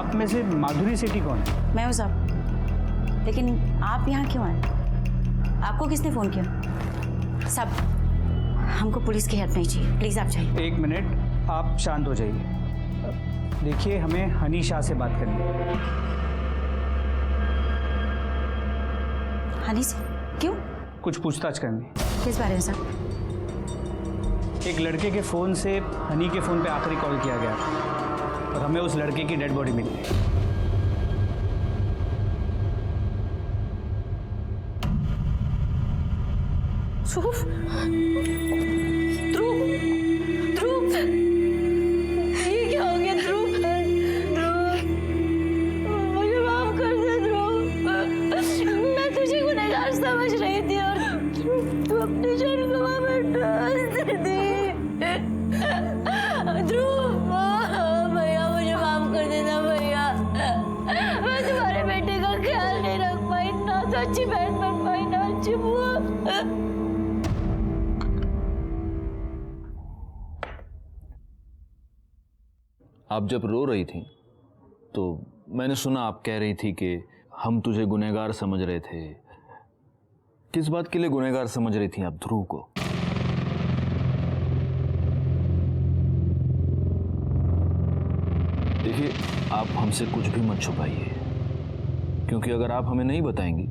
आप में से माधुरी सेठी कौन है? मैं हूँ साहब, लेकिन आप यहाँ क्यों आए? आपको किसने फ़ोन किया? साहब, हमको पुलिस की हेल्प नहीं चाहिए, प्लीज़ आप जाइए। एक मिनट, आप शांत हो जाइए। देखिए, हमें हनी शाह से बात करनी है। हनी से? क्यों? कुछ पूछताछ करनी। किस बारे में साहब? एक लड़के के फ़ोन से हनी के फ़ोन पे आखिरी कॉल किया गया था और हमें उस लड़के की डेड बॉडी मिली है। ध्रुव, ध्रुव, ये क्या हो गया ध्रुव? मुझे माफ कर दे ध्रुव, मैं तुझे गुनहगार समझ रही थी और तू अपनी जान गवा बैठा। ध्रुव, भैया मुझे माफ कर देना भैया, मैं तुम्हारे बेटे का ख्याल नहीं रख पाई, ना तो अच्छी बहन बन पाई, ना अच्छी बुआ। आप जब रो रही थी तो मैंने सुना आप कह रही थी कि हम तुझे गुनहगार समझ रहे थे। किस बात के लिए गुनहगार समझ रही थी आप ध्रुव को? देखिए, आप हमसे कुछ भी मत छुपाइए, क्योंकि अगर आप हमें नहीं बताएंगी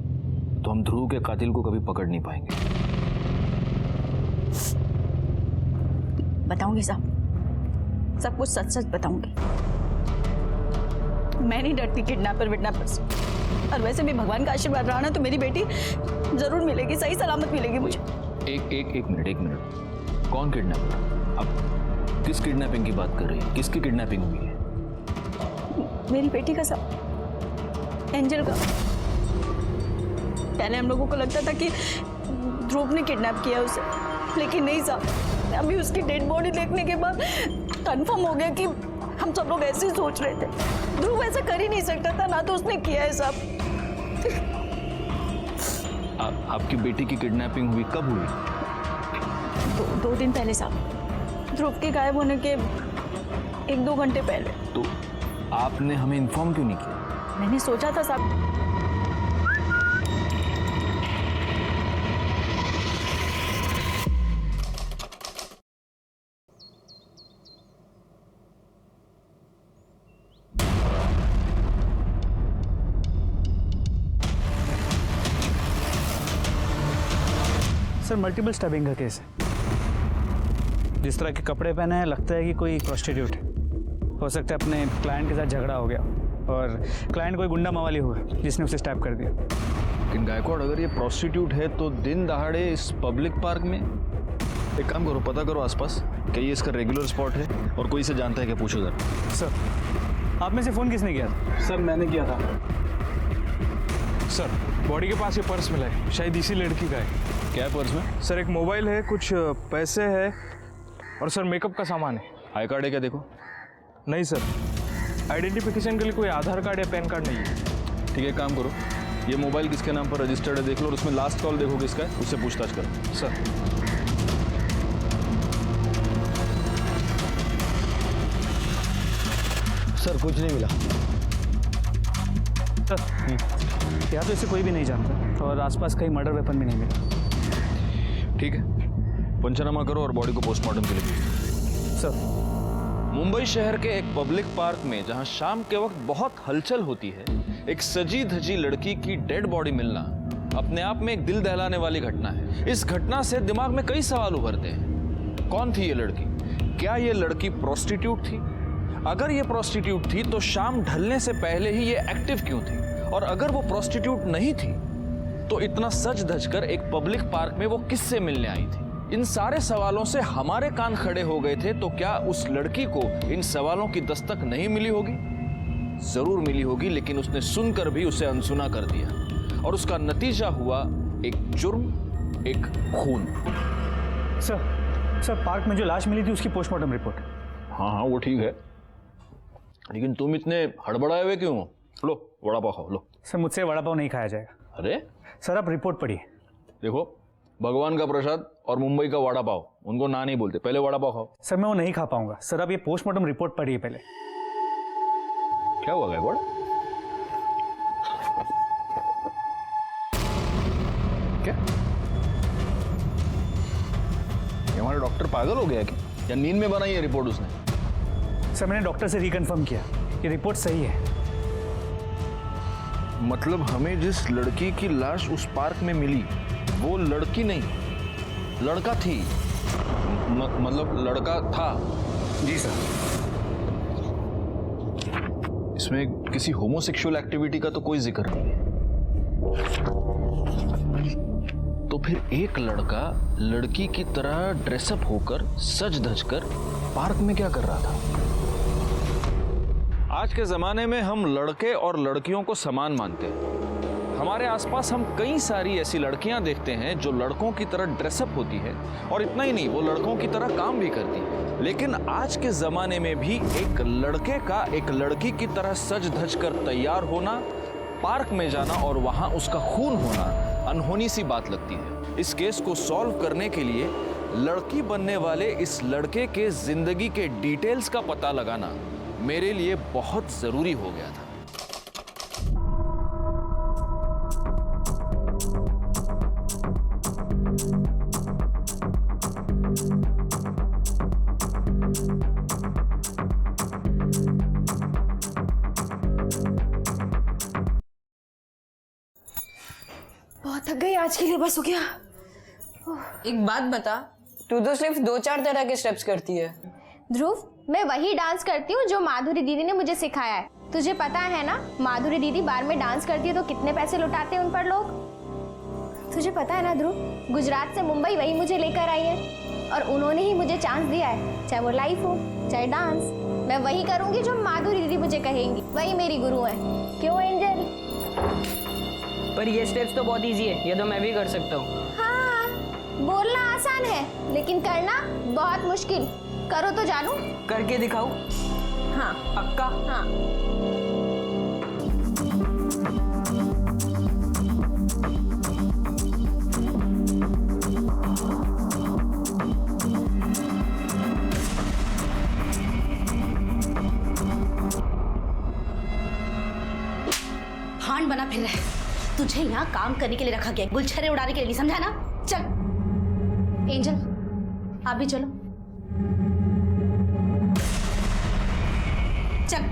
तो हम ध्रुव के कातिल को कभी पकड़ नहीं पाएंगे। बताऊंगी साहब, सब कुछ सच सच बताऊंगी। मैं नहीं डरती किडनैपर विडनैपर से, और वैसे भी भगवान का आशीर्वाद रहा ना तो मेरी बेटी जरूर मिलेगी, सही सलामत मिलेगी मुझे। एक मिनट, कौन किडनैपर? आप किस किडनैपिंग की बात कर रही हैं? किसकी किडनैपिंग हुई है? मेरी बेटी का साहब, एंजल का। पहले हम लोगों को लगता था कि ध्रुव ने किडनैप किया उसे, लेकिन नहीं साहब, अभी उसकी डेड बॉडी देखने के बाद कंफर्म हो गया कि हम सब लोग ऐसे ही सोच रहे थे। ध्रुव ऐसा कर ही नहीं सकता था, ना तो उसने किया है साहब। आपकी बेटी की किडनैपिंग हुई कब हुई? दो दिन पहले साहब, ध्रुव के गायब होने के 1-2 घंटे पहले। तो आपने हमें इन्फॉर्म क्यों नहीं किया? मैंने सोचा था साहब। सर, मल्टीपल स्टैबिंग का केस है। जिस तरह के कपड़े पहने हैं, लगता है कि कोई प्रोस्टिट्यूट है। हो सकता है अपने क्लाइंट के साथ झगड़ा हो गया और क्लाइंट कोई गुंडा मवाली हुआ जिसने उसे स्टैब कर दिया। लेकिन गायकवाड़, अगर ये प्रोस्टिट्यूट है तो दिन दहाड़े इस पब्लिक पार्क में? एक काम करो, पता करो आसपास कि ये इसका रेगुलर स्पॉट है और कोई इसे जानता है क्या, पूछो जरा। सर, आप में से फ़ोन किसने किया था? सर, मैंने किया था। सर, बॉडी के पास ये पर्स मिला है, शायद इसी लड़की का है। क्या है पर्स में? सर, एक मोबाइल है, कुछ पैसे है और सर मेकअप का सामान है। आई कार्ड है क्या? देखो। नहीं सर, आइडेंटिफिकेशन के लिए कोई आधार कार्ड या पैन कार्ड नहीं है। ठीक है, काम करो, ये मोबाइल किसके नाम पर रजिस्टर्ड है देख लो और उसमें लास्ट कॉल देखो किसका है, उससे पूछताछ करो। सर, सर कुछ नहीं मिला। सर, यहाँ तो इसे कोई भी नहीं जानता और आसपास कहीं मर्डर वेपन भी नहीं मिला। ठीक है, पंचनामा करो और बॉडी को पोस्टमार्टम के लिए भेजो। सर, मुंबई शहर के एक पब्लिक पार्क में जहां शाम के वक्त बहुत हलचल होती है, एक सजी धजी लड़की की डेड बॉडी मिलना अपने आप में एक दिल दहलाने वाली घटना है। इस घटना से दिमाग में कई सवाल उभरते हैं। कौन थी ये लड़की? क्या ये लड़की प्रोस्टिट्यूट थी? अगर ये प्रोस्टिट्यूट थी तो शाम ढलने से पहले ही ये एक्टिव क्यों थी? और अगर वो प्रोस्टिट्यूट नहीं थी तो इतना सज धज कर एक पब्लिक पार्क में वो किससे मिलने आई थी? इन सारे सवालों से हमारे कान खड़े हो गए थे। तो क्या उस लड़की को इन सवालों की दस्तक नहीं मिली होगी? जरूर मिली होगी, लेकिन उसने सुनकर भी उसे अनसुना कर दिया और उसका नतीजा हुआ एक जुर्म, एक खून। सर, पार्क में जो लाश मिली थी उसकी पोस्टमार्टम रिपोर्ट। हाँ, वो ठीक है, लेकिन तुम इतने हड़बड़ाए हुए क्यों? लो वड़ा पाव खाओ, लो। सर, मुझसे वड़ा पाव नहीं खाया जाएगा। अरे सर, आप रिपोर्ट पढ़िए। देखो, भगवान का प्रसाद और मुंबई का वड़ा पाव, उनको ना नहीं बोलते, पहले वड़ा पाव खाओ। सर, मैं वो नहीं खा पाऊंगा। सर, आप ये पोस्टमार्टम रिपोर्ट पढ़िए पहले। क्या हुआ गायकवाड़? क्या ये हमारा डॉक्टर पागल हो गया क्या, या नींद में बनाई है रिपोर्ट उसने? सर मैंने डॉक्टर से रिकन्फर्म किया, ये रिपोर्ट सही है। मतलब हमें जिस लड़की की लाश उस पार्क में मिली वो लड़की नहीं, लड़का थी। मतलब लड़का था। जी सर। इसमें किसी होमोसेक्सुअल एक्टिविटी का तो कोई जिक्र नहीं है। तो फिर एक लड़का लड़की की तरह ड्रेसअप होकर सज धज कर पार्क में क्या कर रहा था? आज के जमाने में हम लड़के और लड़कियों को समान मानते हैं। हमारे आसपास हम कई सारी ऐसी लड़कियां देखते हैं जो लड़कों की तरह ड्रेसअप होती है, और इतना ही नहीं, वो लड़कों की तरह काम भी करती है। लेकिन आज के जमाने में भी एक लड़के का एक लड़की की तरह सज धज कर तैयार होना, पार्क में जाना और वहां उसका खून होना अनहोनी सी बात लगती है। इस केस को सॉल्व करने के लिए लड़की बनने वाले इस लड़के के जिंदगी के डिटेल्स का पता लगाना मेरे लिए बहुत जरूरी हो गया था। बहुत थक गई आज के लिए, बस हो गया। एक बात बता, तू तो सिर्फ 2-4 तरह के स्टेप्स करती है। ध्रुव, मैं वही डांस करती हूँ जो माधुरी दीदी ने मुझे सिखाया है। तुझे पता है ना, माधुरी दीदी बार में डांस करती है तो कितने पैसे लुटाते हैं उन पर लोग। तुझे पता है ना ध्रुव, गुजरात से मुंबई वही मुझे लेकर आई है और उन्होंने ही मुझे चांस दिया है, चाहे वो लाइफ हो चाहे डांस। मैं वही करूंगी जो माधुरी दीदी मुझे कहेंगी, वही मेरी गुरु है। क्यों एंजल? पर ये स्टेप्स तो बहुत इजी है, ये तो मैं भी कर सकता हूँ। हाँ, बोलना आसान है लेकिन करना बहुत मुश्किल। करो तो जानू। करके दिखाऊं? हाँ पक्का? हाँ। भांड बना फिर रहा है। तुझे यहाँ काम करने के लिए रखा गया, गुलछरे उड़ाने के लिए नहीं, समझा ना? चल एंजल, आप भी चलो। चल।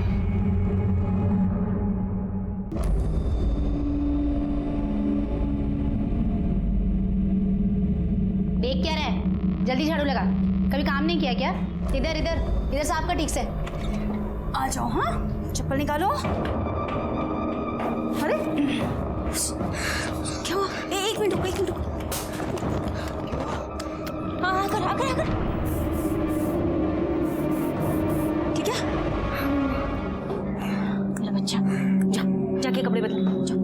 देख क्या रहा है? जल्दी झाड़ू लगा। कभी काम नहीं किया क्या? इधर इधर इधर साफ कर ठीक से। आ जाओ। हाँ, चप्पल निकालो। अरे क्या हुआ? एक मिनट रुको, एक मिनट रुको। हाँ हाँ, आकर आकर आकर। ठीक है? मेरा बच्चा, जा जाके कपड़े बदल। जा।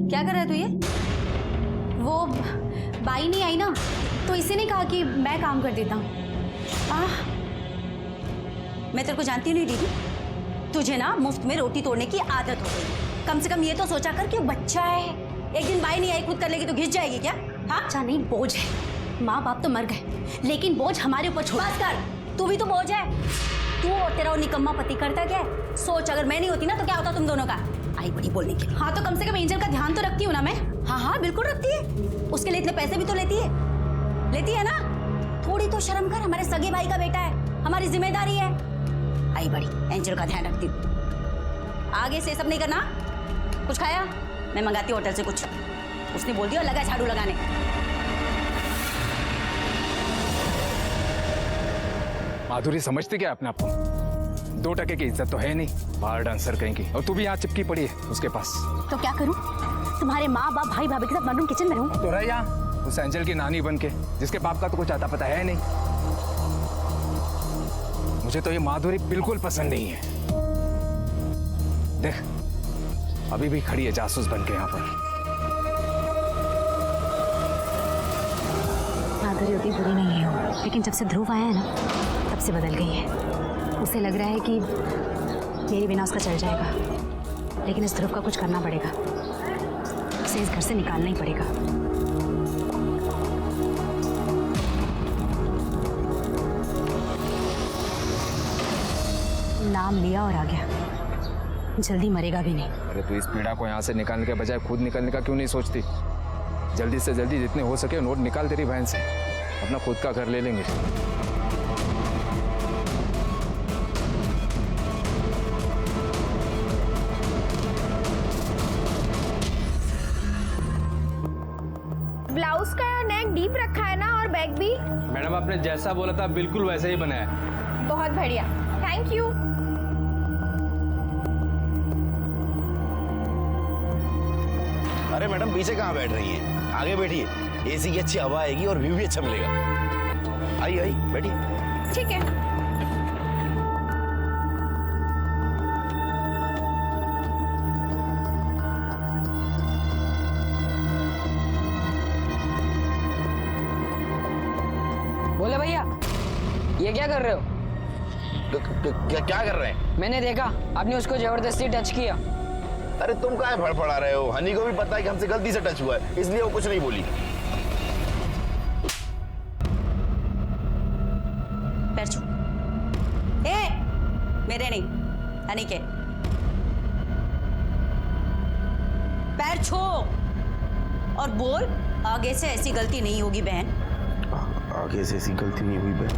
क्या कर रहा है तू ये? वो बाई नहीं आई ना, तो इसी ने कहा कि मैं काम कर देता हूँ। मैं तेरे को जानती नहीं दीदी, तुझे ना मुफ्त में रोटी तोड़ने की आदत हो गई। कम से कम ये तो सोचा कर कि बच्चा है, एक दिन बाई नहीं आई खुद कर लेगी तो घिस जाएगी क्या? हाँ, अच्छा नहीं, बोझ है। माँ बाप तो मर गए लेकिन बोझ हमारे ऊपर छोड़। बस कर, तू भी तो बोझ है। तू और तेरा वो निकम्मा पति करता क्या है? सोच, अगर मैं नहीं होती ना तो क्या होता तुम दोनों का? आई बड़ी बोलने की। हाँ तो कम से कम एंजल का ध्यान तो रखती हूँ ना मैं। हाँ हाँ बिल्कुल रखती है, उसके लिए इतने पैसे भी तो लेती है ना। थोड़ी तो शर्म कर, हमारे सगे भाई का बेटा है, हमारी जिम्मेदारी है। आई बड़ी एंजल का ध्यान रखती हूँ। आगे से सब नहीं करना। कुछ खाया? मैं मंगाती हूँ होटल से कुछ। उसने बोल दिया लगा झाड़ू लगाने। माधुरी समझती क्या अपने आप को? 2 टके की इज्जत तो है नहीं, बाहर डांसर कहेंगी, और तू भी यहाँ चिपकी पड़ी है उसके पास। तो क्या करूँ? तुम्हारे माँ बाप भाई भाभी के साथ वनरूम किचन में रहूँ? तो रह यहाँ उस एंजल की नानी बन के, जिसके बाप का तो कुछ आता पता है नहीं। मुझे तो ये माधुरी बिल्कुल पसंद नहीं है। देख, अभी भी खड़ी है जासूस बन के यहाँ पर। माधुरी उतनी बुरी नहीं है, लेकिन जब से ध्रुव आया है ना, तब से बदल गई है। उसे लग रहा है कि मेरे बिना उसका चल जाएगा, लेकिन इस ध्रुव का कुछ करना पड़ेगा। उसे इस घर से निकालना ही पड़ेगा। काम लिया और आ गया, जल्दी मरेगा भी नहीं। अरे तू इस पीड़ा को यहाँ से निकालने के बजाय खुद निकलने का क्यों नहीं सोचती? जल्दी से जल्दी जितने हो सके नोट निकाल तेरी बहन से, अपना खुद का घर ले लेंगे। ब्लाउज का नेक डीप रखा है ना, और बैग भी मैडम आपने जैसा बोला था बिल्कुल वैसा ही बनाया है। बहुत बढ़िया, थैंक यू। अरे मैडम पीछे कहाँ बैठ रही हैं? आगे बैठिए, एसी की अच्छी हवा आएगी और व्यू भी अच्छा मिलेगा। आई आई बैठिए। ठीक है। बोले भैया, ये क्या कर रहे हो? क्या कर रहे हैं? मैंने देखा आपने उसको जबरदस्ती टच किया। अरे तुम काहे फड़फड़ा रहे हो? हनी को भी पता है कि हमसे गलती से टच हुआ है, इसलिए वो कुछ नहीं बोली। पैर छू। ए, मेरे नहीं, हनी के। पैर छू और बोल, आगे से ऐसी गलती नहीं होगी बहन। आगे से ऐसी गलती नहीं हुई बहन।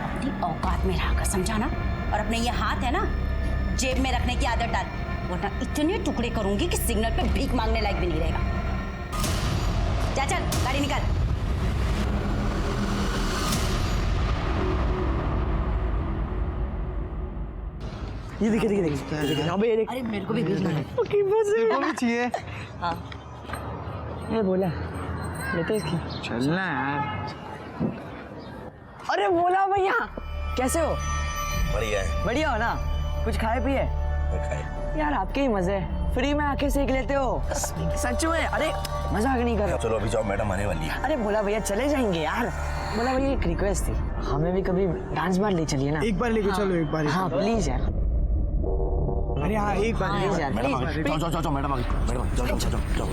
अपनी औकात में रहकर समझाना, और अपने ये हाथ है ना जेब में रखने की आदत डाल, वरना इतने टुकड़े करूंगी कि सिग्नल पे भीख मांगने लायक भी नहीं रहेगा। जा चल, गाड़ी निकाल। ये देखिए अबे ये देख। अरे मेरे को भी भेजना है। तेरे को भी चाहिए? हाँ। ये बोला लेते इसकी। चलना यार। अरे बोला भैया, कैसे हो? बढ़िया है। बढ़िया हो ना? कुछ खाए पिए? खाए। यार आपके ही मजे, फ्री में आके सीख लेते हो। सच में? अरे मजाक नहीं कर रहा। चलो अभी जाओ, मैडम आने वाली है। अरे बोला भैया चले जाएंगे यार। बोला भैया एक रिक्वेस्ट थी, हमें भी कभी डांस बार ले चलिए ना। एक बार लेके चलो, एक बार। हाँ प्लीज यार। अरे हाँ एक बार प्लीज यार, मैडम आ गई। प्लीज। जाओ मैडम आ गई। मैडम जाओ।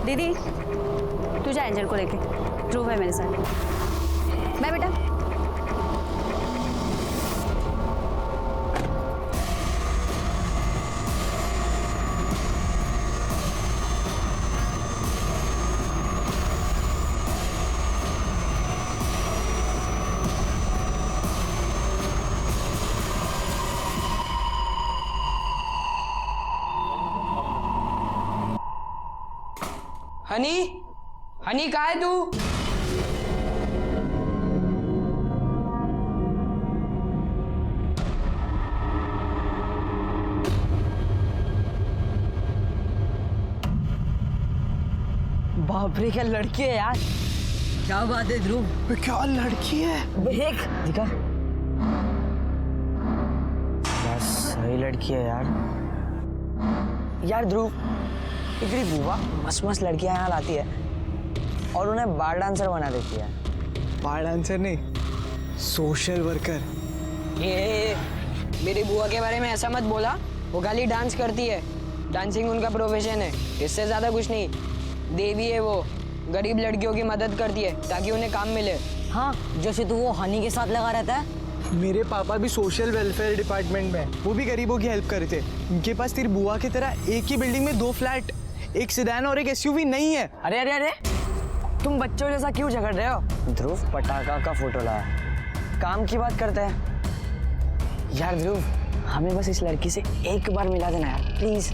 दीदी, तू जा एंजल को लेके, ध्रुव है मेरे साथ। मैं बेटा। हनी कहाँ है तू? बाप रे क्या लड़की है यार। क्या बात है ध्रुव? क्या लड़की है? देख दिखा, यार सही लड़की है यार। यार ध्रुव, इतनी बुआ मस्त लड़कियां यहाँ लाती है और उन्हें बार डांसर बना देती है। बार डांसर नहीं, सोशल वर्कर। ये मेरी बुआ के बारे में ऐसा मत बोला, वो खाली डांस करती है, डांसिंग उनका प्रोफेशन है, इससे ज्यादा कुछ नहीं। देवी है वो, गरीब लड़कियों की मदद करती है ताकि उन्हें काम मिले। हाँ, जैसे तू वो हनी के साथ लगा रहता है। मेरे पापा भी सोशल वेलफेयर डिपार्टमेंट में, वो भी गरीबों की हेल्प करते। उनके पास तेरी बुआ की तरह एक ही बिल्डिंग में 2 फ्लैट, एक सेडान और एक एसयूवी नहीं है। अरे अरे अरे, तुम बच्चों जैसा क्यों झगड़ रहे हो? ध्रुव पटाखा का फोटो लाया, काम की बात करते हैं। यार ध्रुव, हमें बस इस लड़की से एक बार मिला देना यार, प्लीज।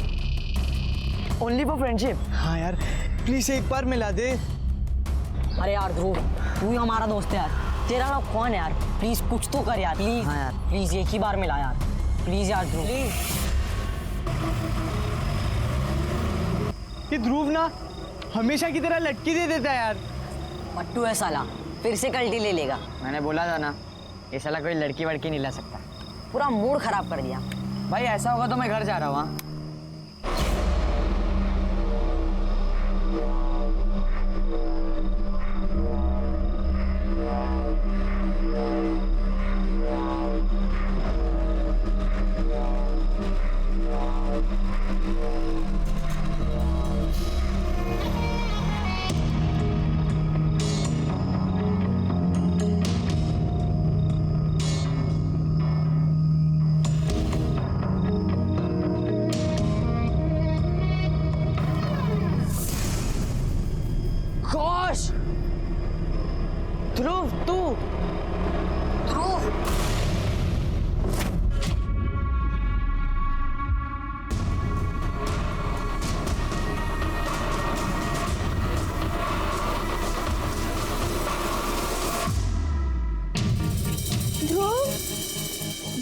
Only for friendship. हाँ यार प्लीज एक बार मिला दे। अरे यार ध्रुव, तू ही हमारा दोस्त है यार, तेरा नाम कौन है यार? प्लीज कुछ तो कर यार, प्लीज। हाँ यार प्लीज, एक ही बार मिला यार, प्लीज यार ध्रुव, प्लीज। ये ध्रुव ना हमेशा की तरह लटकी दे देता है यार। पट्टू है साला, फिर से कल्टी ले लेगा। मैंने बोला था ना, ये साला कोई लड़की वड़की नहीं ला सकता। पूरा मूड खराब कर दिया। भाई ऐसा होगा तो मैं घर जा रहा हूँ। हाँ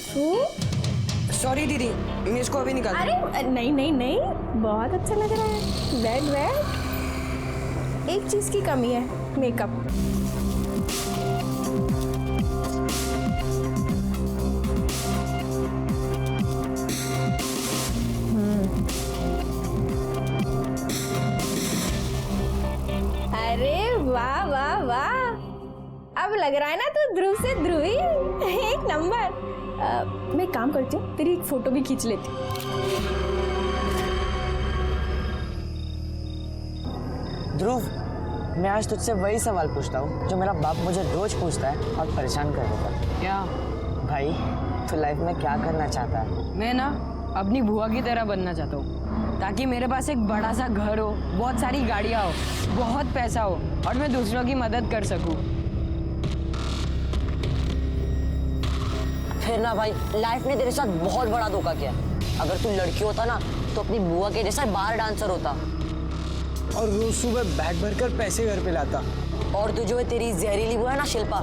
ध्रुव सॉरी दीदी, मैं इसको अभी निकाल। अरे नहीं नहीं नहीं, बहुत अच्छा लग रहा है। बैग बैग, एक चीज की कमी है, मेकअप। अरे वाह वाह वाह, अब लग रहा है ना तू ध्रुव से ध्रुवी। एक नंबर। मैं एक काम करती हूँ, तेरी एक फोटो भी खींच लेती हूँ। ध्रुव, मैं आज तुझसे वही सवाल पूछता हूँ जो मेरा बाप मुझे रोज पूछता है और परेशान कर देता है। क्या भाई, तू लाइफ में क्या करना चाहता है? मैं ना अपनी बुआ की तरह बनना चाहता हूँ, ताकि मेरे पास एक बड़ा सा घर हो, बहुत सारी गाड़ियाँ हो, बहुत पैसा हो और मैं दूसरों की मदद कर सकूँ। फिर ना भाई, लाइफ ने तेरे साथ बहुत बड़ा धोखा किया। अगर तू लड़की होता ना तो अपनी बुआ के जैसा बार डांसर होता और रोज सुबह बैग भरकर पैसे घर पे लाता। और तू जो है तेरी जहरीली बुआ है ना शिल्पा,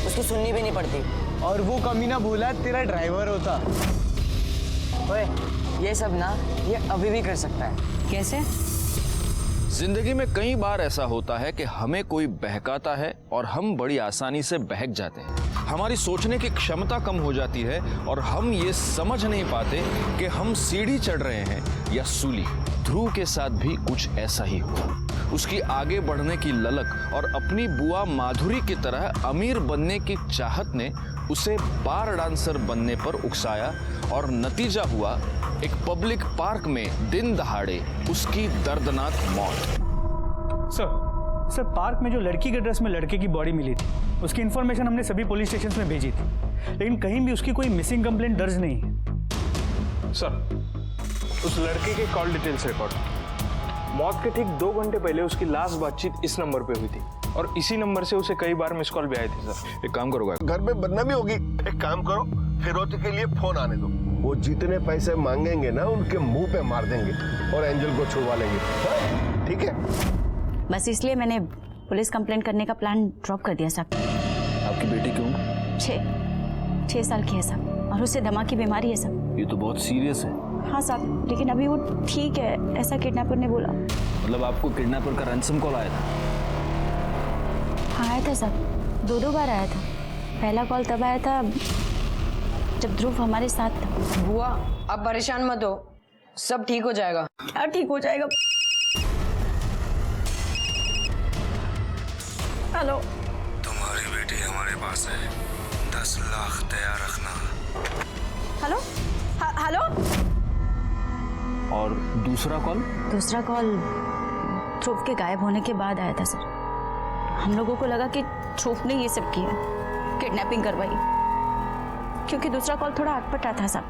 उसकी सुननी भी नहीं पड़ती। और वो कमीना भोला तेरा ड्राइवर होता। ओए, ये सब ना ये अभी भी कर सकता है। कैसे? जिंदगी में कई बार ऐसा होता है कि हमें कोई बहकाता है और हम बड़ी आसानी से बहक जाते हैं। हमारी सोचने की क्षमता कम हो जाती है और हम ये समझ नहीं पाते कि हम सीढ़ी चढ़ रहे हैं या सूली। ध्रुव के साथ भी कुछ ऐसा ही हुआ। उसकी आगे बढ़ने की ललक और अपनी बुआ माधुरी की तरह अमीर बनने की चाहत ने उसे बार डांसर बनने पर उकसाया और नतीजा हुआ एक पब्लिक पार्क में दिन दहाड़े उसकी दर्दनाक मौत। सर पार्क में जो लड़की के ड्रेस में लड़के की बॉडी मिली थी, उसकी इन्फॉर्मेशन हमने सभी पुलिस स्टेशन में भेजी थी, लेकिन कहीं भी उसकी कोई मिसिंग कंप्लेंट दर्ज नहीं है। सर, उस लड़के के कॉल डिटेल्स रिकॉर्ड। मौत के ठीक 2 घंटे पहले उसकी लास्ट बातचीत इस नंबर पे हुई थी और इसी नंबर से उसे कई बार मिस कॉल भी आए थे। सर, एक काम करोगा, घर में बदनामी होगी। एक काम करो, फिरौती के लिए फोन आने दो। वो जितने पैसे मांगेंगे ना उनके मुंह पे मार देंगे और एंजल को छुड़वा लेंगे। हाँ? ठीक है? बस इसलिए मैंने पुलिस कंप्लेंट करने का प्लान ड्रॉप कर दिया साहब। आपकी बेटी क्यों? 6 साल की है साहब, और उससे दमा की बीमारी है साहब। ये तो बहुत सीरियस है। हाँ साहब, लेकिन अभी वो ठीक है, ऐसा किडनैपर ने बोला। मतलब आपको किडनैपर का रैंसम कॉल आया था? हाँ आया था साहब, 2 बार आया था। पहला कॉल तब आया था जब ध्रुव हमारे साथ था। बुआ, आप परेशान मत हो, सब ठीक हो जाएगा। क्या ठीक हो जाएगा? हेलो, तुम्हारी बेटी हमारे पास है, 10 लाख तैयार रखना। Hello, hello. और दूसरा कॉल? दूसरा कॉल ध्रुव के गायब होने के बाद आया था सर। हम लोगों को लगा कि ध्रुव ने ये सब किया, किडनैपिंग करवाई, क्योंकि दूसरा कॉल थोड़ा अटपटा था साहब।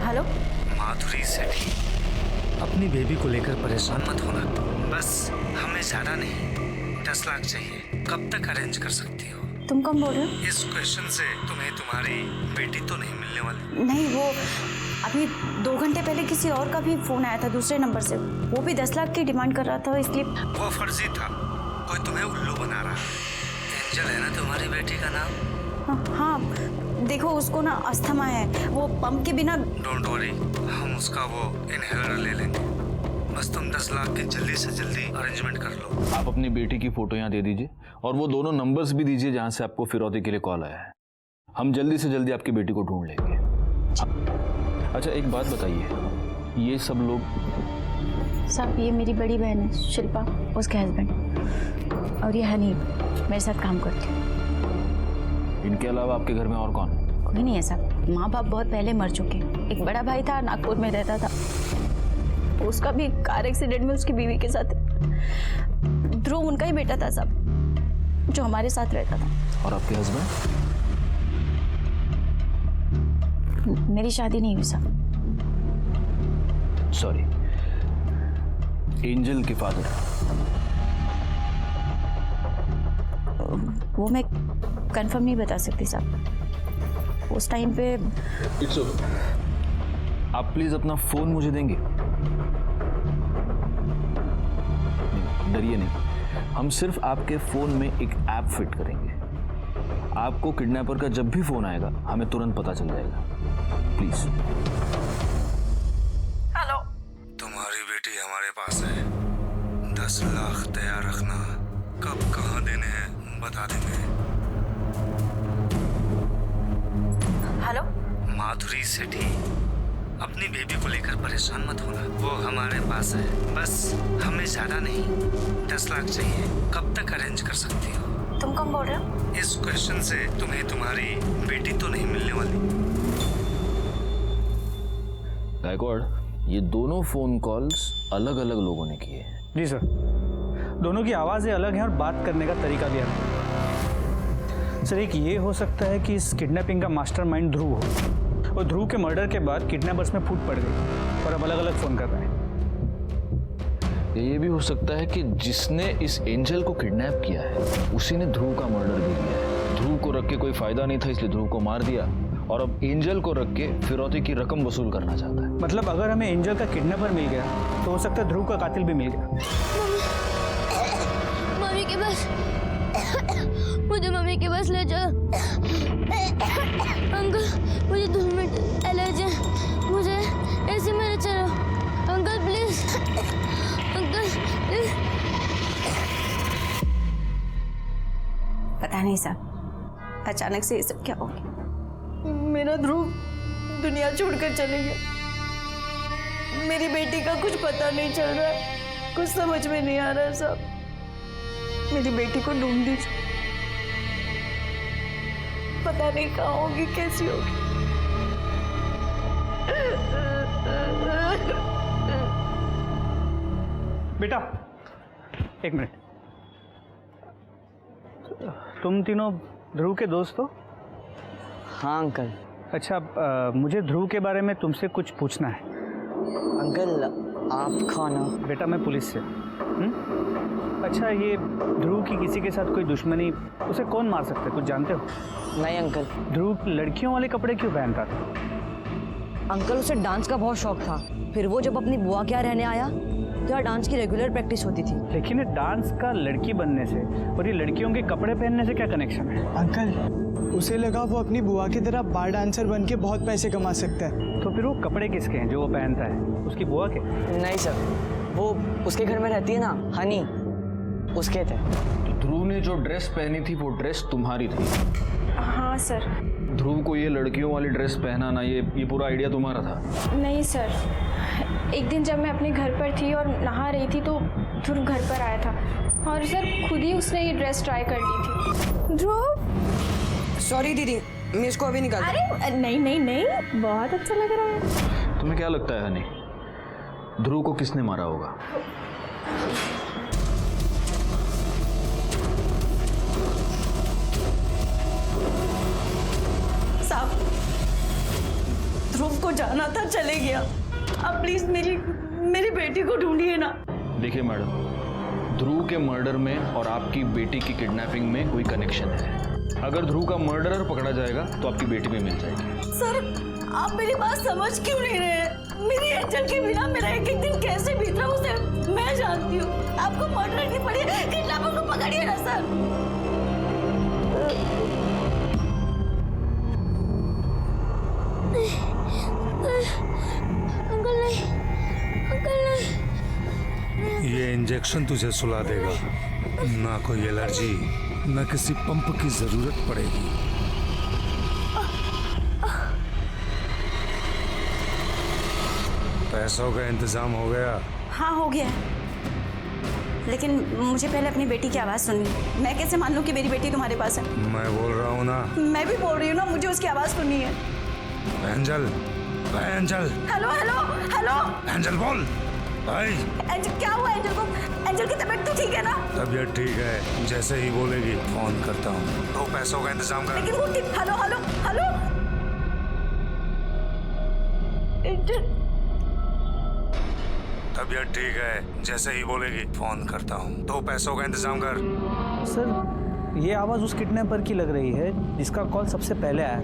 हेलो, माधुरी सेठी, अपनी बेबी को लेकर परेशान मत होना, बस हमें ज्यादा नहीं 10 लाख चाहिए। कब तक अरेंज कर सकती हो? तुम कौन बोल रहे हो? इस क्वेश्चन से तुम्हें तुम्हारी बेटी तो नहीं मिलने वाली। नहीं, वो अभी 2 घंटे पहले किसी और का भी फोन आया था दूसरे नंबर से, वो भी 10 लाख की डिमांड कर रहा था, इसलिए। वो फर्जी था, कोई तुम्हें उल्लू बना रहा। एंजल है ना तुम्हारी बेटी का नाम? हाँ, देखो उसको ना अस्थमा है, वो पंप के बिना। डोंट वरी, हम उसका वो इनहेलर ले लेंगे। बस तुम 10 लाख की जल्दी से जल्दी अरेंजमेंट कर लो। आप अपनी बेटी की फोटो यहाँ दे दीजिए और वो दोनों नंबर्स भी दीजिए जहाँ से आपको फिरौती के लिए कॉल आया है। हम जल्दी से जल्दी आपकी बेटी को ढूंढ लेंगे। अच्छा, एक बात बताइए, ये सब लोग? साहब, ये मेरी बड़ी बहन है शिल्पा, उसके हस्बैंड, और ये हनी मेरे साथ काम करती है। इनके अलावा आपके घर में और कौन? कोई नहीं है साहब, माँ बाप बहुत पहले मर चुके। एक बड़ा भाई था, नागपुर में रहता था, उसका भी कार एक्सीडेंट में उसकी बीवी के साथ। ध्रुव उनका ही बेटा था साहब, जो हमारे साथ रहता था। और आपके हस्बैंड? मेरी शादी नहीं हुई साहब। सॉरी, एंजल के फादर? वो मैं कंफर्म नहीं बता सकती साहब, उस टाइम पे। आप प्लीज अपना फोन मुझे देंगे? डरिए नहीं, हम सिर्फ आपके फोन में एक ऐप फिट करेंगे। आपको किडनैपर का जब भी फोन आएगा हमें तुरंत पता चल जाएगा। प्लीज। हेलो। तुम्हारी बेटी हमारे पास है, 10 लाख तैयार रखना, कब कहाँ देने हैं बता देंगे। हेलो। माधुरी सेठी, अपनी बेबी को लेकर परेशान मत होना, वो हमारे पास है। बस हमें ज्यादा नहीं, 10 लाख चाहिए। कब तक अरेंज कर सकती हो? तुम कौन बोल रहे हो? इस क्वेश्चन से तुम्हें तुम्हारी बेटी तो नहीं मिलने वाली। गायकवाड़, ये दोनों फोन कॉल्स अलग अलग लोगों ने किए हैं। जी सर, दोनों की आवाज़ें अलग हैं और बात करने का तरीका भी अलग है। सर, एक ये हो सकता है कि इस किडनैपिंग का मास्टरमाइंड ध्रुव हो, और ध्रुव के मर्डर के बाद किडनैपर्स में फूट पड़ गई और अब अलग अलग फ़ोन कर रहे हैं। ये भी हो सकता है कि जिसने इस एंजल को किडनैप किया है उसी ने ध्रुव का मर्डर भी किया है। ध्रुव को रख के कोई फायदा नहीं था, इसलिए ध्रुव को मार दिया और अब एंजल को रख के फिरौती की रकम वसूल करना चाहता है। मतलब अगर हमें एंजल का किडनैपर मिल गया तो हो सकता है ध्रुव का कातिल भी मिल गया। मम्मी के पास, मुझे मम्मी के पास ले जाओ। अंकल, मुझे 2 मिनट एलर्जी है, मुझे ऐसे मेरे चलो। Uncle please, uncle please. पता नहीं साहब, अचानक से ये सब क्या हो गया। मेरा ध्रुव दुनिया छोड़कर चले गया। मेरी बेटी का कुछ पता नहीं चल रहा है, कुछ समझ में नहीं आ रहा है साहब। मेरी बेटी को ढूंढ दीजिए, पता नहीं कहाँ होगी, कैसी होगी। बेटा एक मिनट, तुम तीनों ध्रुव के दोस्त हो? हाँ अंकल। अच्छा, मुझे ध्रुव के बारे में तुमसे कुछ पूछना है। अंकल आप कौन हो? बेटा मैं पुलिस से। अच्छा, ये ध्रुव की किसी के साथ कोई दुश्मनी, उसे कौन मार सकता है, कुछ जानते हो? नहीं अंकल। ध्रुव लड़कियों वाले कपड़े क्यों पहनता था? अंकल उसे डांस का बहुत शौक था, फिर वो जब अपनी बुआ के यहाँ रहने आया तो यहाँ डांस की रेगुलर प्रैक्टिस होती थी। लेकिन डांस का लड़की बनने से और ये लड़कियों के कपड़े पहनने से क्या कनेक्शन है? अंकल उसे लगा वो अपनी बुआ की तरह बार डांसर बन के बहुत पैसे कमा सकता है। तो फिर वो कपड़े किसके हैं जो वो पहनता है? उसकी बुआ के? नहीं सर, वो उसके घर में रहती है ना, हनी, उसके थे। तो ध्रुव ने जो ड्रेस पहनी थी वो ड्रेस तुम्हारी थी? हाँ सर। ध्रुव को ये लड़कियों वाली ड्रेस पहनाना, ये पूरा आइडिया तुम्हारा था? नहीं सर, एक दिन जब मैं अपने घर पर थी और नहा रही थी तो ध्रुव घर पर आया था और सर खुद ही उसने ये ड्रेस ट्राई कर ली थी। ध्रुव, सॉरी दीदी, मैं इसको अभी निकाल। अरे नहीं नहीं नहीं, बहुत अच्छा लग रहा है। तुम्हें क्या लगता है हनी, ध्रुव को किसने मारा होगा? साहब, ध्रुव को जाना था, चले गया। अब प्लीज मेरी बेटी को ढूंढिए ना। देखिए मैडम, ध्रुव के मर्डर में और आपकी बेटी की किडनैपिंग में कोई कनेक्शन है। अगर ध्रुव का मर्डरर पकड़ा जाएगा तो आपकी बेटी भी मिल जाएगी। सर, आप मेरी बात समझ क्यों नहीं रहे? मेरी एंजल के बिना मेरा एक एक दिन कैसे बीत रहा उसे मैं जानती हूँ। आपको मर्डर नहीं पड़ी, किडनैपर को पकड़िए ना सर। अंकल नहीं, अंकल नहीं। ये इंजेक्शन तुझे सुला देगा, ना कोई एलर्जी, ना किसी पंप की जरूरत पड़ेगी। पैसों का इंतजाम हो गया? हाँ हो गया, लेकिन मुझे पहले अपनी बेटी की आवाज़ सुननी। मैं कैसे मान लूँ कि मेरी बेटी तुम्हारे पास है? मैं बोल रहा हूँ ना। मैं भी बोल रही हूँ ना, मुझे उसकी आवाज़ सुननी है। Angel, angel, hello hello hello. Angel बोल। भाई एंजल, क्या हुआ एंजल को? एंजल की तबीयत तो ठीक है ना? तबीयत ठीक है, जैसे ही बोलेगी फोन करता हूँ। तो पैसों का इंतजाम कर। लेकिन वो ठीक। हेलो हेलो हेलो एंजल, तबीयत ठीक है, जैसे ही बोलेगी फोन करता हूँ। तो पैसों का इंतजाम कर। सर, ये आवाज़ उस किडनैपर की लग रही है जिसका कॉल सबसे पहले आया।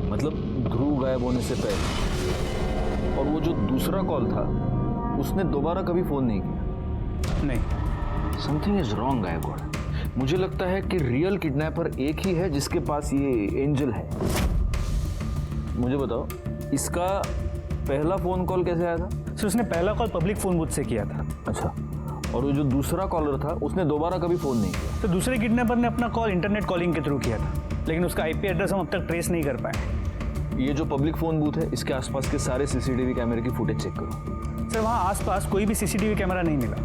मतलब ध्रुव गायब होने से पहले। और वो जो दूसरा कॉल था उसने दोबारा कभी फोन नहीं किया? नहीं, समथिंग इज रॉन्ग गायकवाड़। मुझे लगता है कि रियल किडनैपर एक ही है जिसके पास ये एंजल है। मुझे बताओ, इसका पहला फोन कॉल कैसे आया था? सर उसने पहला कॉल पब्लिक फ़ोन बूथ से किया था। अच्छा, और वो जो दूसरा कॉलर था उसने दोबारा कभी फ़ोन नहीं किया? तो दूसरे किडनैपर ने अपना कॉल इंटरनेट कॉलिंग के थ्रू किया था, लेकिन उसका आईपी एड्रेस हम अब तक ट्रेस नहीं कर पाए। ये जो पब्लिक फ़ोन बूथ है, इसके आसपास के सारे सीसीटीवी कैमरे की फुटेज चेक करो। सर वहाँ आसपास कोई भी सीसीटीवी कैमरा नहीं मिला,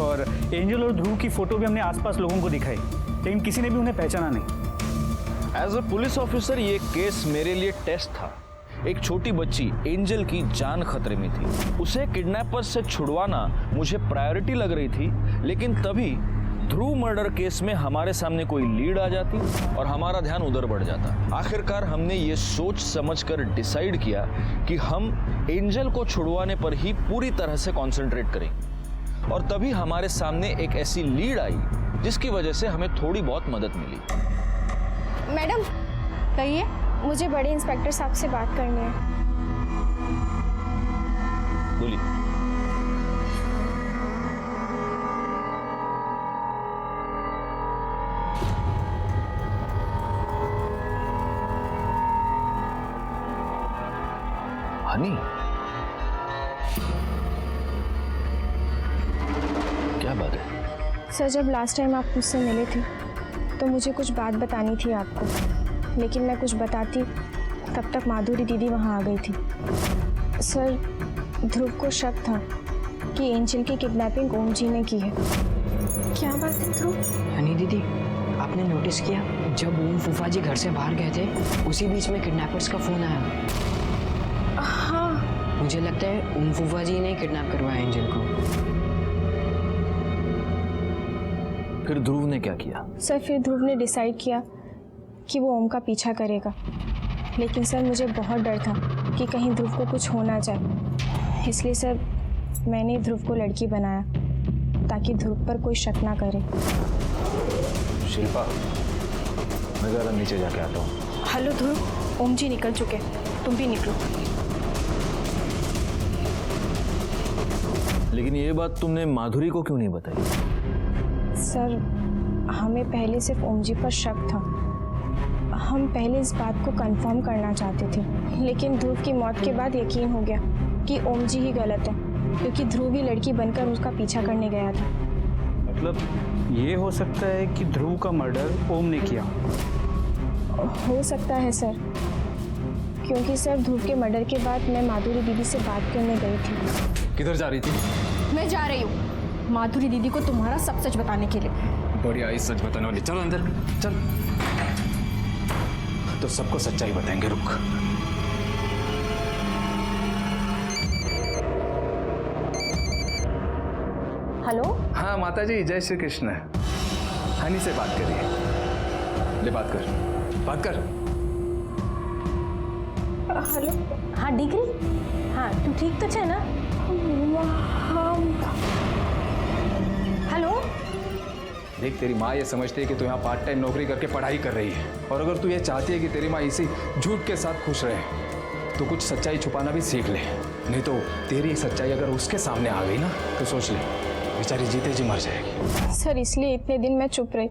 और एंजल और ध्रुव की फ़ोटो भी हमने आसपास लोगों को दिखाई, लेकिन किसी ने भी उन्हें पहचाना नहीं। एज अ पुलिस ऑफिसर ये केस मेरे लिए टेस्ट था। एक छोटी बच्ची एंजल की जान खतरे में थी, उसे किडनैपर से छुड़वाना मुझे प्रायोरिटी लग रही थी, लेकिन तभी ध्रुव मर्डर केस में हमारे सामने कोई लीड आ जाती और हमारा ध्यान उधर बढ़ जाता। आखिरकार हमने ये सोच समझकर डिसाइड किया कि हम एंजल को छुड़वाने पर ही पूरी तरह से कॉन्सेंट्रेट करेंगे, और तभी हमारे सामने एक ऐसी लीड आई जिसकी वजह से हमें थोड़ी बहुत मदद मिली। मैडम कहिए, मुझे बड़े इंस्पेक्टर साहब से बात करनी है। बोलिए। हनी, क्या बात है? सर जब लास्ट टाइम आप मुझसे मिले थे तो मुझे कुछ बात बतानी थी आपको, लेकिन मैं कुछ बताती तब तक माधुरी दीदी वहाँ आ गई थी। सर ध्रुव को शक था कि एंजल की किडनैपिंग ओम जी ने की है। क्या बात है ध्रुव? हनी दीदी, आपने नोटिस किया जब ओम फूफा जी घर से बाहर गए थे, उसी बीच में किडनैपर्स का फोन आया। हाँ, मुझे लगता है ओम फूफा जी ने किडनैप करवाया एंजल को। फिर ध्रुव ने क्या किया? सर फिर ध्रुव ने डिसाइड किया कि वो ओम का पीछा करेगा, लेकिन सर मुझे बहुत डर था कि कहीं ध्रुव को कुछ हो ना जाए, इसलिए सर मैंने ध्रुव को लड़की बनाया ताकि ध्रुव पर कोई शक ना करे। शिल्पा, मैं ज़रा नीचे जाके आता हूँ। हेलो ध्रुव, ओम जी निकल चुके, तुम भी निकलो। लेकिन ये बात तुमने माधुरी को क्यों नहीं बताई? सर हमें पहले सिर्फ ओम जी पर शक था, हम पहले इस बात को कंफर्म करना चाहते थे, लेकिन ध्रुव की मौत के बाद यकीन हो गया कि ओम जी ही गलत है, क्योंकि ध्रुव ही लड़की बनकर उसका पीछा करने गया था। मतलब ये हो सकता है कि ध्रुव का मर्डर ओम ने किया? हो सकता है सर, क्योंकि सर ध्रुव के मर्डर के बाद मैं माधुरी दीदी से बात करने गई थी। किधर जा रही थी? मैं जा रही हूँ माधुरी दीदी को तुम्हारा सब सच बताने के लिए। बढ़िया, इस सच बताने वाली। चल अंदर चल, तो सबको सच्चाई बताएंगे। रुक। हेलो। हाँ माता जी, जय श्री कृष्ण। हनी से बात करिए। ले बात कर, बात कर। हेलो। हाँ डिग्री, हाँ तू ठीक तो है ना? हेलो। देख, तेरी माँ ये समझती है कि तू यहाँ पार्ट टाइम नौकरी करके पढ़ाई कर रही है, और अगर तू ये चाहती है कि तेरी माँ इसी झूठ के साथ खुश रहे तो कुछ सच्चाई छुपाना भी सीख ले, नहीं तो तेरी सच्चाई अगर उसके सामने आ गई ना तो सोच ले, बेचारी जीते जी मर जाएगी। सर इसलिए इतने दिन मैं चुप रही,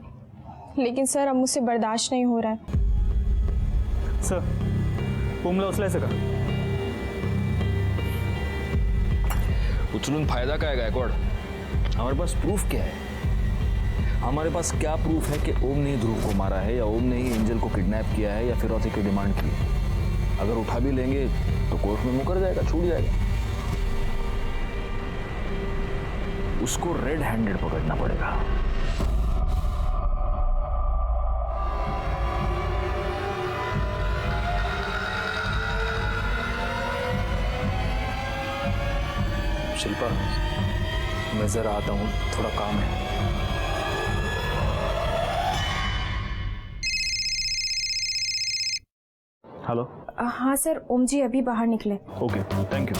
लेकिन सर अब मुझसे बर्दाश्त नहीं हो रहा है। सर ओमला उचलायचं का? उचलून फायदा काय गायकवाड़? हमारे पास प्रूफ क्या है? हमारे पास क्या प्रूफ है कि ओम ने ही ध्रुव को मारा है, या ओम ने ही एंजल को किडनैप किया है, या फिरौती की डिमांड की है? अगर उठा भी लेंगे तो कोर्ट में मुकर जाएगा, छूट जाएगा। उसको रेड हैंडेड पकड़ना पड़ेगा। शिल्पा, मैं जरा आता हूँ, थोड़ा काम है। हेलो। हाँ सर, ओम जी अभी बाहर निकले। Okay, thank you.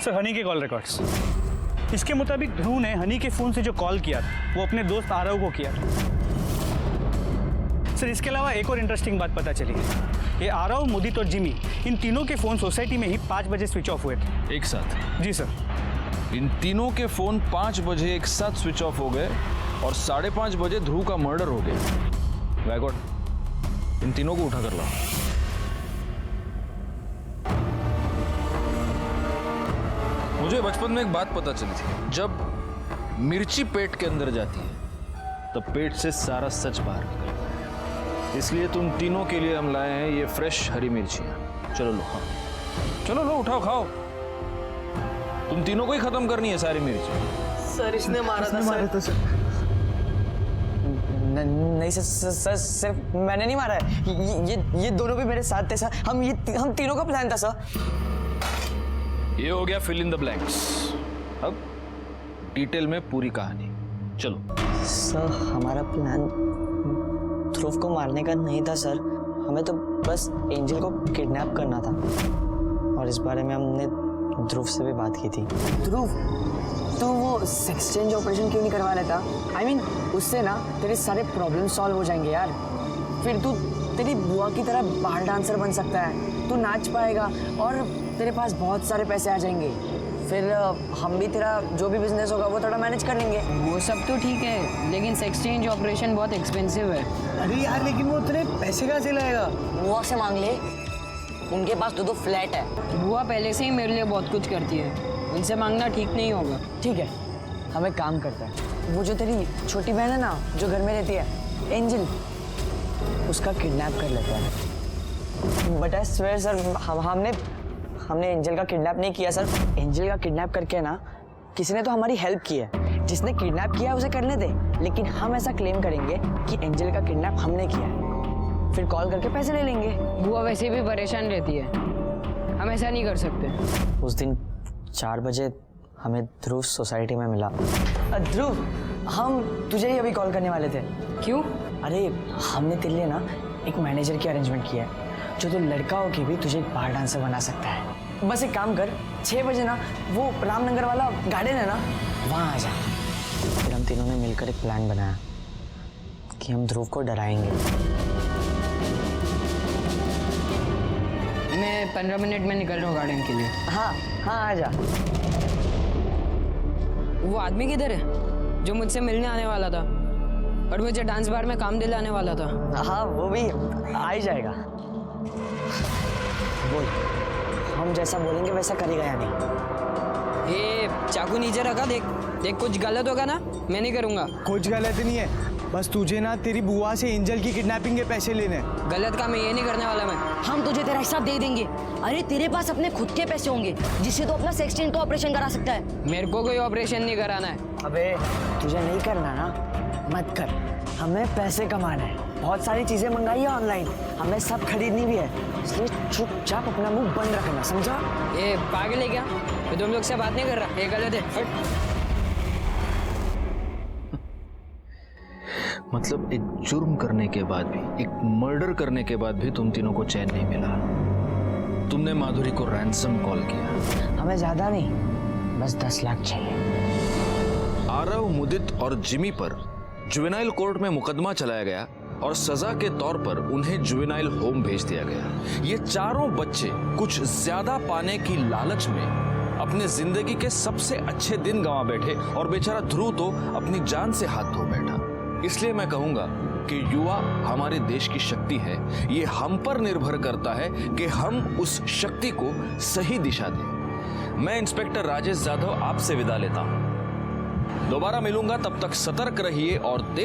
Sir Honey के कॉल रिकॉर्ड्स। इसके मुताबिक ध्रुव ने हनी के फोन से जो कॉल किया था वो अपने दोस्त आरव को किया था। सर इसके अलावा एक और इंटरेस्टिंग बात पता चली है। ये आरव, मुदित और जिमी, इन तीनों के फोन सोसाइटी में ही 5 बजे स्विच ऑफ हुए थे। एक साथ? जी सर। इन तीनों के फोन 5 बजे एक साथ स्विच ऑफ हो गए और 5:30 बजे ध्रुव का मर्डर हो गया। वैगॉट, इन तीनों को उठा कर लाओ। मुझे बचपन में एक बात पता चली थी, जब मिर्ची पेट के अंदर जाती है तब पेट से सारा सच बाहर निकलता है। इसलिए तुम तीनों के लिए हम लाए हैं ये फ्रेश हरी मिर्चियां। चलो लो खाओ, चलो लो उठाओ खाओ। तुम तीनों को ही खत्म करनी है सारी मिर्ची। सर इसने मारा था सर। नहीं सर, सिर्फ मैंने नहीं मारा है। ये दोनों भी मेरे साथ थे सर। हम तीनों का प्लान था सर। ये हो गया फिल इन द ब्लैंक्स। अब डिटेल में पूरी कहानी। चलो। सर हमारा प्लान ध्रुव को मारने का नहीं था सर। हमें तो बस एंजल को किडनैप करना था और इस बारे में हमने ध्रुव से भी बात की थी। ध्रुव, तो वो सेक्स चेंज ऑपरेशन क्यों नहीं करवा लेता? I mean, उससे ना तेरे सारे प्रॉब्लम सॉल्व हो जाएंगे यार। फिर तू तेरी बुआ की तरह बार डांसर बन सकता है, तू नाच पाएगा और तेरे पास बहुत सारे पैसे आ जाएंगे। फिर हम भी तेरा जो भी बिजनेस होगा वो थोड़ा मैनेज कर लेंगे। वो सब तो ठीक है, लेकिन सेक्स चेंज ऑपरेशन बहुत एक्सपेंसिव है। अरे यार लेकिन वो उतने पैसे कहाँ से लाएगा? बुआ से मांग ले, उनके पास 2 फ्लैट है। बुआ पहले से ही मेरे लिए बहुत कुछ करती है, उनसे मांगना ठीक नहीं होगा। ठीक है, हम एक काम करते हैं। वो जो तेरी छोटी बहन है ना जो घर में रहती है, एंजल, उसका किडनैप कर लेते हैं। बट आई स्वेयर सर, हमने एंजल का किडनैप नहीं किया सर। एंजल का किडनैप करके ना किसी ने तो हमारी हेल्प की है। जिसने किडनैप किया है उसे करने दे, लेकिन हम ऐसा क्लेम करेंगे कि एंजल का किडनैप हमने किया है। फिर कॉल करके पैसे ले लेंगे। बुआ वैसे भी परेशान रहती है, हम ऐसा नहीं कर सकते। उस दिन 4 बजे हमें ध्रुव सोसाइटी में मिला। ध्रुव, हम तुझे ही अभी कॉल करने वाले थे। क्यों? अरे हमने तेरे लिए ना एक मैनेजर की अरेंजमेंट किया है जो तो लड़का हो के भी तुझे एक बार डांसर बना सकता है। बस एक काम कर, 6 बजे ना वो रामनगर वाला गार्डन है ना, वहाँ आ जा। फिर हम तीनों ने मिलकर एक प्लान बनाया कि हम ध्रुव को डराएंगे। मैं 15 मिनट में निकल रहा हूँ गार्डन के लिए। हाँ हाँ आ जा। वो आदमी किधर है जो मुझसे मिलने आने वाला था और मुझे डांस बार में काम दिलाने वाला था? हाँ वो भी आ ही जाएगा। बोल, हम जैसा बोलेंगे वैसा करेगा या नहीं? ये चाकू नीचे रखा, देख देख, कुछ गलत होगा ना मैं नहीं करूँगा। कुछ गलत नहीं है, बस तुझे ना तेरी बुआ से एंजल की किडनैपिंग के पैसे लेने। गलत काम ये नहीं करने वाला मैं। हम तुझे तेरा हिस्सा दे देंगे। अरे तेरे पास अपने खुद के पैसे होंगे जिससे तो अपना सेक्स चेंज का ऑपरेशन करा सकता है। मेरे को कोई ऑपरेशन नहीं कराना है। अबे तुझे नहीं करना ना, मत कर। हमें पैसे कमाना है, बहुत सारी चीजें मंगाई है ऑनलाइन, हमें सब खरीदनी भी है, इसलिए चुपचाप अपना मुंह बंद रखना, समझा? ये पागल है क्या? मैं तुम लोग से बात नहीं कर रहा, ये गलत है। मतलब एक जुर्म करने के बाद भी, एक मर्डर करने के बाद भी तुम तीनों को चैन नहीं मिला। तुमने माधुरी को रैंसम कॉल किया। हमें ज्यादा नहीं, बस 10 लाख चाहिए। आरव, मुदित और जिमी पर जुवेनाइल कोर्ट में मुकदमा चलाया गया और सजा के तौर पर उन्हें जुवेनाइल होम भेज दिया गया। ये चारों बच्चे कुछ ज्यादा पाने की लालच में अपने जिंदगी के सबसे अच्छे दिन गंवा बैठे और बेचारा ध्रुव तो अपनी जान से हाथ धो बैठा। इसलिए मैं कहूंगा कि युवा हमारे देश की शक्ति है। ये हम पर निर्भर करता है कि हम उस शक्ति को सही दिशा दें। मैं इंस्पेक्टर राजेश जाधव आपसे विदा लेता हूं। दोबारा मिलूंगा, तब तक सतर्क रहिए और देख